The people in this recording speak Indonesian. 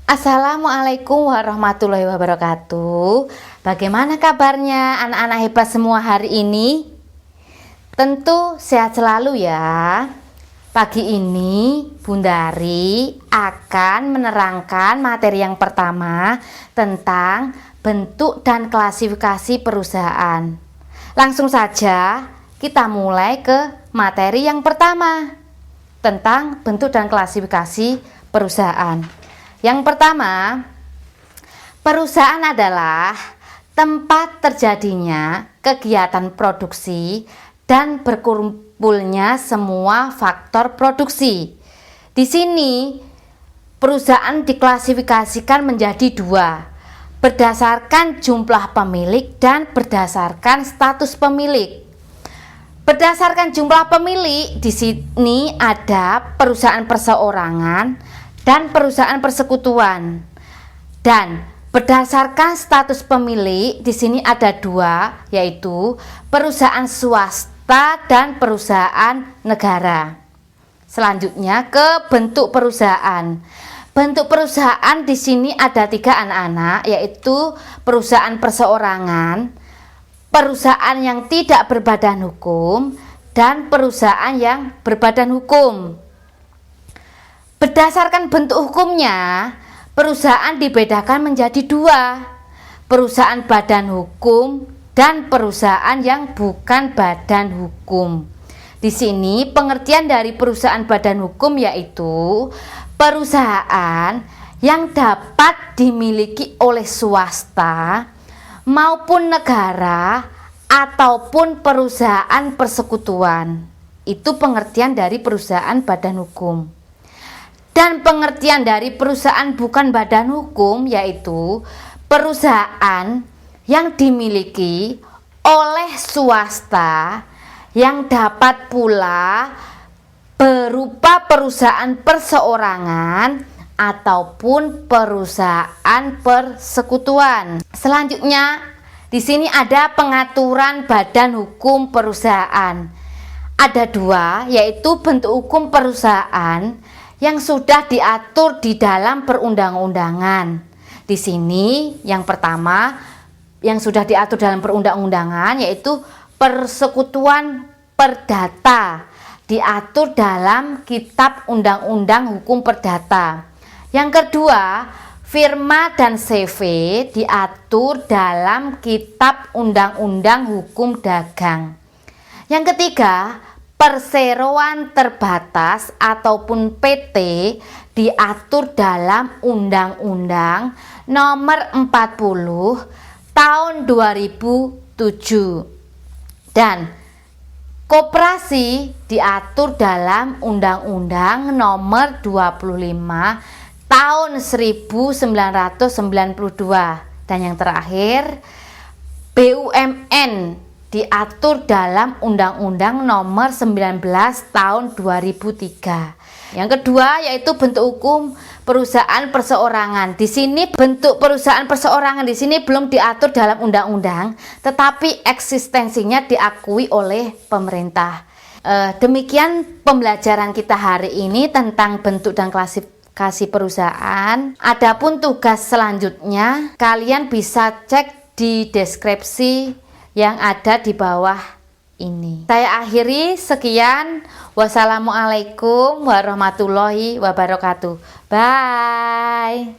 Assalamualaikum warahmatullahi wabarakatuh. Bagaimana kabarnya anak-anak hebat semua hari ini? Tentu sehat selalu ya. Pagi ini Bundari akan menerangkan materi yang pertama tentang bentuk dan klasifikasi perusahaan. Langsung saja kita mulai ke materi yang pertama tentang bentuk dan klasifikasi perusahaan. Yang pertama, perusahaan adalah tempat terjadinya kegiatan produksi dan berkumpulnya semua faktor produksi. Di sini, perusahaan diklasifikasikan menjadi dua, berdasarkan jumlah pemilik dan berdasarkan status pemilik. Berdasarkan jumlah pemilik, di sini ada perusahaan perseorangan dan perusahaan persekutuan. Dan berdasarkan status pemilik, di sini ada dua, yaitu perusahaan swasta dan perusahaan negara. Selanjutnya ke bentuk perusahaan. Bentuk perusahaan di sini ada tiga anak-anak, yaitu perusahaan perseorangan, perusahaan yang tidak berbadan hukum, dan perusahaan yang berbadan hukum. Berdasarkan bentuk hukumnya, perusahaan dibedakan menjadi dua, perusahaan badan hukum dan perusahaan yang bukan badan hukum. Di sini pengertian dari perusahaan badan hukum yaitu perusahaan yang dapat dimiliki oleh swasta maupun negara ataupun perusahaan persekutuan. Itu pengertian dari perusahaan badan hukum. Dan pengertian dari perusahaan bukan badan hukum yaitu perusahaan yang dimiliki oleh swasta yang dapat pula berupa perusahaan perseorangan ataupun perusahaan persekutuan. Selanjutnya, di sini ada pengaturan badan hukum perusahaan. Ada dua, yaitu bentuk hukum perusahaan yang sudah diatur di dalam perundang-undangan. Di sini yang pertama yang sudah diatur dalam perundang-undangan yaitu persekutuan perdata, diatur dalam Kitab Undang-Undang Hukum Perdata. Yang kedua, firma dan CV diatur dalam Kitab Undang-Undang Hukum Dagang. Yang ketiga, perseroan terbatas ataupun PT diatur dalam Undang-Undang Nomor 40 Tahun 2007 dan koperasi diatur dalam Undang-Undang Nomor 25 Tahun 1992 dan yang terakhir BUMN diatur dalam Undang-Undang Nomor 19 Tahun 2003. Yang kedua yaitu bentuk hukum perusahaan perseorangan. Di sini bentuk perusahaan perseorangan di sini belum diatur dalam undang-undang, tetapi eksistensinya diakui oleh pemerintah. Demikian pembelajaran kita hari ini tentang bentuk dan klasifikasi perusahaan. Adapun tugas selanjutnya kalian bisa cek di deskripsi yang ada di bawah ini. Saya akhiri sekian. Wassalamualaikum warahmatullahi wabarakatuh. Bye.